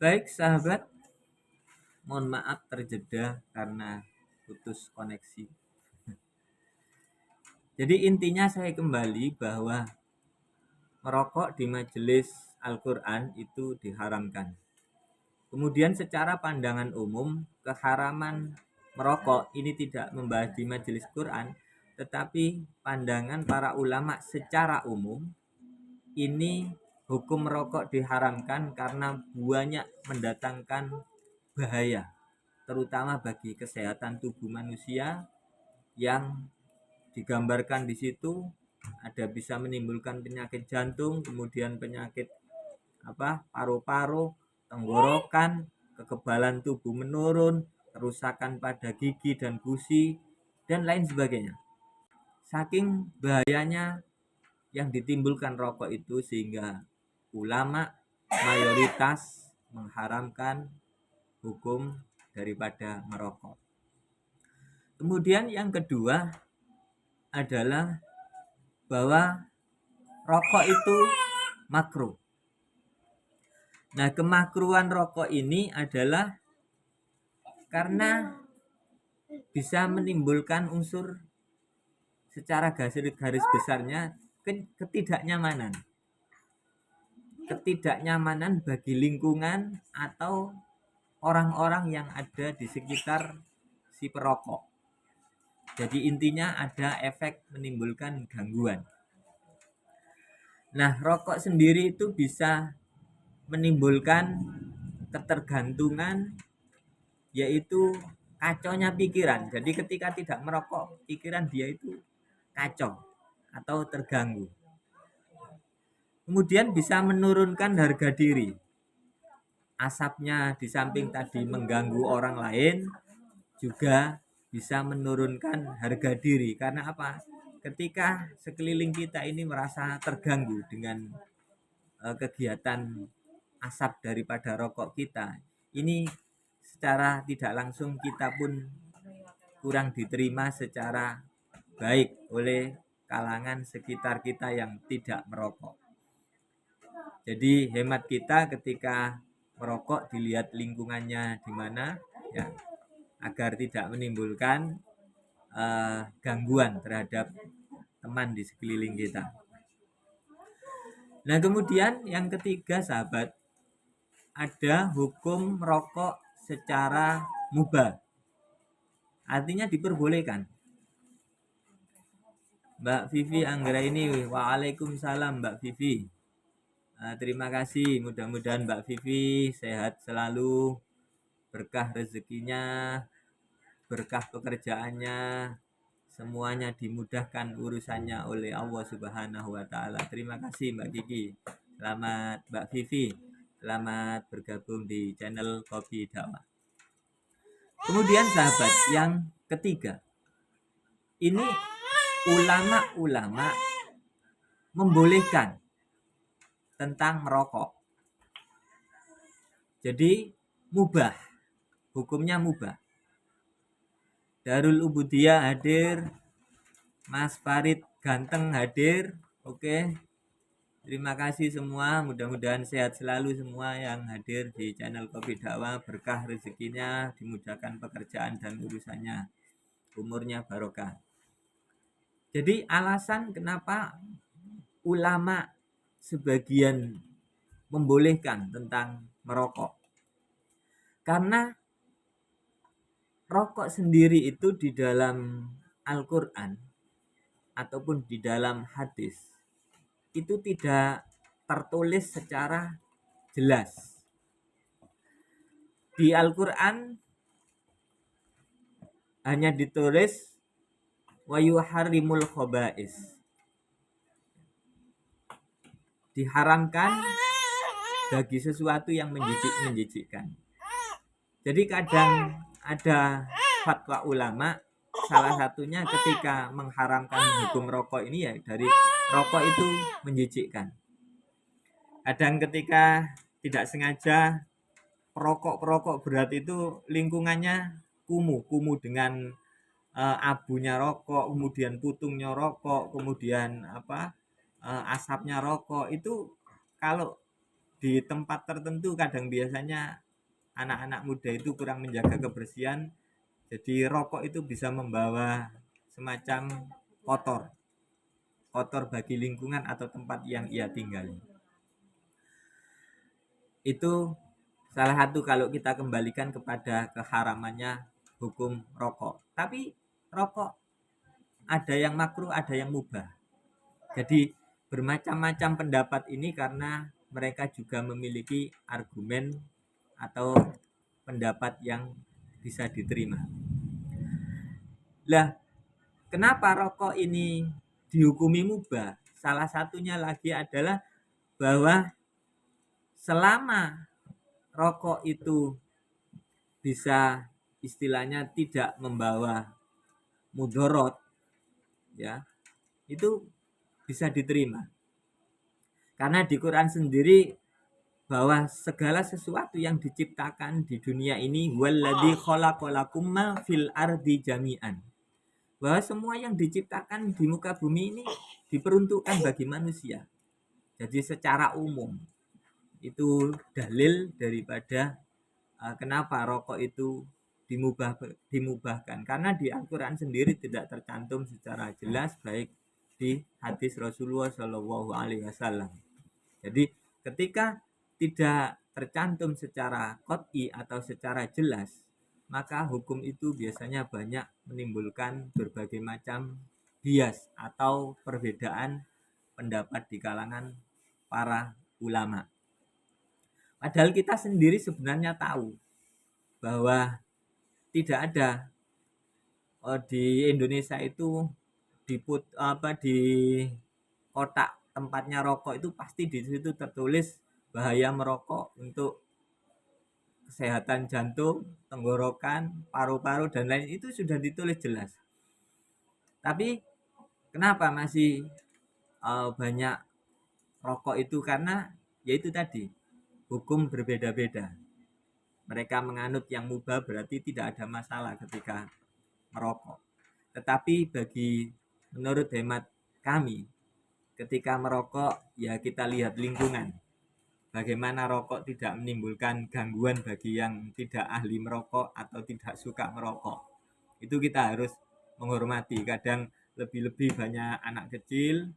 Baik sahabat, mohon maaf terjeda karena putus koneksi. Jadi intinya saya kembali bahwa merokok di majelis Al-Quran itu diharamkan. Kemudian secara pandangan umum, keharaman merokok ini tidak membahas di majelis Quran, tetapi pandangan para ulama secara umum, ini hukum merokok diharamkan karena banyak mendatangkan bahaya, terutama bagi kesehatan tubuh manusia yang digambarkan di situ ada bisa menimbulkan penyakit jantung, kemudian penyakit paru-paru, tenggorokan, kekebalan tubuh menurun, kerusakan pada gigi dan gusi dan lain sebagainya. Saking bahayanya yang ditimbulkan rokok itu sehingga ulama mayoritas mengharamkan hukum daripada merokok. Kemudian yang kedua adalah bahwa rokok itu makruh. Nah, kemakruhan rokok ini adalah karena bisa menimbulkan unsur secara garis besarnya ketidaknyamanan. Ketidaknyamanan bagi lingkungan atau orang-orang yang ada di sekitar si perokok. Jadi intinya ada efek menimbulkan gangguan. Nah, rokok sendiri itu bisa menimbulkan ketergantungan, yaitu kacaunya pikiran. Jadi ketika tidak merokok, pikiran dia itu kacau atau terganggu. Kemudian bisa menurunkan harga diri. Asapnya di samping tadi mengganggu orang lain, juga bisa menurunkan harga diri. Karena apa? Ketika sekeliling kita ini merasa terganggu dengan kegiatan asap daripada rokok kita, ini secara tidak langsung kita pun kurang diterima secara baik oleh kalangan sekitar kita yang tidak merokok. Jadi hemat kita ketika merokok dilihat lingkungannya di mana, ya, agar tidak menimbulkan gangguan terhadap teman di sekeliling kita. Nah, kemudian yang ketiga sahabat, ada hukum merokok secara mubah. Artinya diperbolehkan. Mbak Vivi Anggra ini, waalaikumsalam Mbak Vivi. Terima kasih, mudah-mudahan Mbak Vivi sehat selalu, berkah rezekinya, berkah pekerjaannya, semuanya dimudahkan urusannya oleh Allah Subhanahu wa taala. Terima kasih Mbak Kiki. Selamat Mbak Vivi, selamat bergabung di channel Kopi Dakwah. Kemudian sahabat yang ketiga, ini ulama-ulama membolehkan tentang merokok. Jadi mubah, hukumnya mubah. Darul Ubudiyah hadir, Mas Farid ganteng hadir. Oke. Terima kasih semua, mudah-mudahan sehat selalu semua yang hadir di channel Kopi Dakwah, berkah rezekinya, dimudahkan pekerjaan dan urusannya, umurnya barokah. Jadi alasan kenapa ulama sebagian membolehkan tentang merokok, karena rokok sendiri itu di dalam Al-Quran ataupun di dalam hadis itu tidak tertulis secara jelas. Di Al-Quran hanya ditulis wa yuharrimul khaba'is, diharamkan bagi sesuatu yang menjijikkan. Jadi kadang ada fatwa ulama, salah satunya ketika mengharamkan hukum rokok ini, ya dari rokok itu menjijikkan. Kadang ketika tidak sengaja perokok berat itu lingkungannya kumuh dengan abunya rokok, kemudian putungnya rokok, kemudian asapnya rokok, itu kalau di tempat tertentu kadang biasanya anak-anak muda itu kurang menjaga kebersihan, jadi rokok itu bisa membawa semacam kotor bagi lingkungan atau tempat yang ia tinggali. Itu salah satu kalau kita kembalikan kepada keharamannya hukum rokok. Tapi rokok ada yang makruh, ada yang mubah. Jadi bermacam-macam pendapat ini karena mereka juga memiliki argumen atau pendapat yang bisa diterima. Lah, kenapa rokok ini dihukumi mubah? Salah satunya lagi adalah bahwa selama rokok itu bisa istilahnya tidak membawa mudorot, ya, itu bisa diterima. Karena di Quran sendiri bahwa segala sesuatu yang diciptakan di dunia ini walladzi khalaqalakum ma fil ardi jami'an. Bahwa semua yang diciptakan di muka bumi ini diperuntukkan bagi manusia. Jadi secara umum itu dalil daripada kenapa rokok itu dimubahkan, karena di Al-Quran sendiri tidak tercantum secara jelas baik di hadis Rasulullah Shallallahu Alaihi Wasallam. Jadi ketika tidak tercantum secara qot'i atau secara jelas, maka hukum itu biasanya banyak menimbulkan berbagai macam bias atau perbedaan pendapat di kalangan para ulama. Padahal kita sendiri sebenarnya tahu bahwa tidak ada di Indonesia itu di kotak tempatnya rokok itu pasti di situ tertulis bahaya merokok untuk kesehatan jantung, tenggorokan, paru-paru dan lain, itu sudah ditulis jelas. Tapi kenapa masih banyak rokok itu? Karena yaitu tadi hukum berbeda-beda. Mereka menganut yang mubah berarti tidak ada masalah ketika merokok. Tetapi menurut hemat kami, ketika merokok ya kita lihat lingkungan. Bagaimana rokok tidak menimbulkan gangguan bagi yang tidak ahli merokok atau tidak suka merokok. Itu kita harus menghormati. Kadang lebih-lebih banyak anak kecil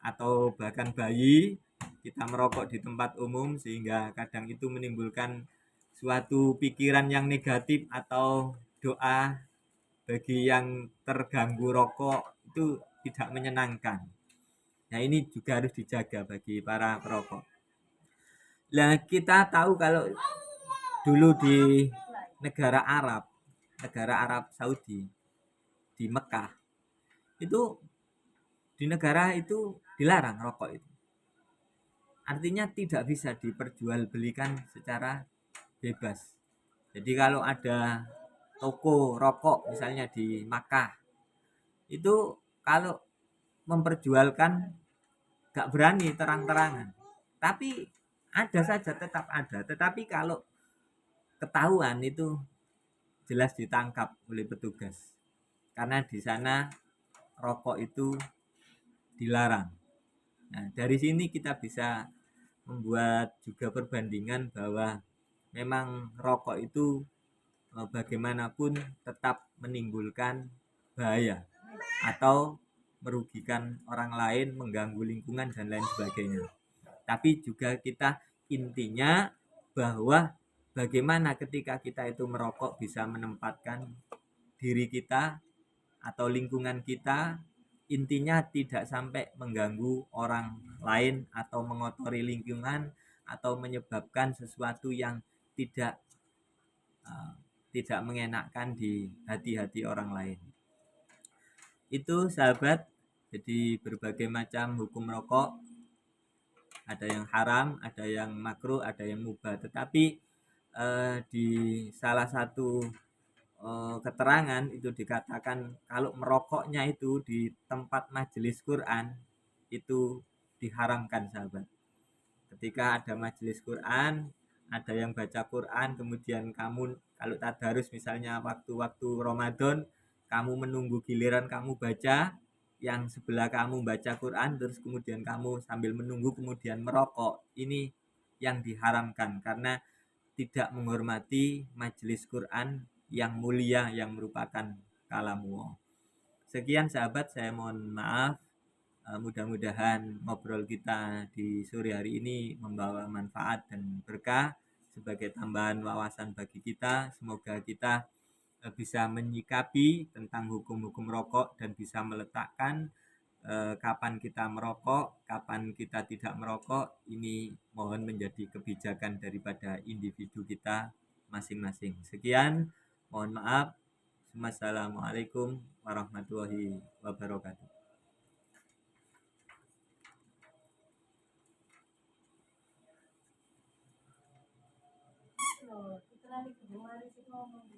atau bahkan bayi kita merokok di tempat umum, sehingga kadang itu menimbulkan suatu pikiran yang negatif atau doa bagi yang terganggu rokok itu tidak menyenangkan. Nah, ini juga harus dijaga bagi para perokok. Nah, kita tahu kalau dulu di negara Arab Saudi, di Mekah, itu di negara itu dilarang rokok itu. Artinya tidak bisa diperjualbelikan secara bebas. Jadi kalau ada toko rokok misalnya di Makkah, itu kalau memperjualkan gak berani terang-terangan. Tapi ada saja, tetap ada. Tetapi kalau ketahuan itu jelas ditangkap oleh petugas. Karena di sana rokok itu dilarang. Nah, dari sini kita bisa membuat juga perbandingan bahwa memang rokok itu bagaimanapun tetap menimbulkan bahaya atau merugikan orang lain, mengganggu lingkungan dan lain sebagainya. Tapi juga kita intinya bahwa bagaimana ketika kita itu merokok bisa menempatkan diri kita atau lingkungan kita, intinya tidak sampai mengganggu orang lain atau mengotori lingkungan atau menyebabkan sesuatu yang tidak mengenakan di hati-hati orang lain. Itu sahabat, jadi berbagai macam hukum rokok, ada yang haram, ada yang makruh, ada yang mubah. Tetapi di salah satu keterangan itu dikatakan kalau merokoknya itu di tempat majelis Quran itu diharamkan, sahabat. Ketika ada majelis Quran, ada yang baca Quran, kemudian kamu kalau tadarus misalnya waktu-waktu Ramadan, kamu menunggu giliran kamu baca, yang sebelah kamu baca Quran, terus kemudian kamu sambil menunggu kemudian merokok, ini yang diharamkan karena tidak menghormati majelis Quran yang mulia yang merupakan kalamullah. Sekian sahabat, saya mohon maaf. Mudah-mudahan ngobrol kita di sore hari ini membawa manfaat dan berkah sebagai tambahan wawasan bagi kita. Semoga kita bisa menyikapi tentang hukum-hukum rokok dan bisa meletakkan kapan kita merokok, kapan kita tidak merokok. Ini mohon menjadi kebijakan daripada individu kita masing-masing. Sekian, mohon maaf. Wassalamualaikum warahmatullahi wabarakatuh. Kita lagi kemarin sih ngomong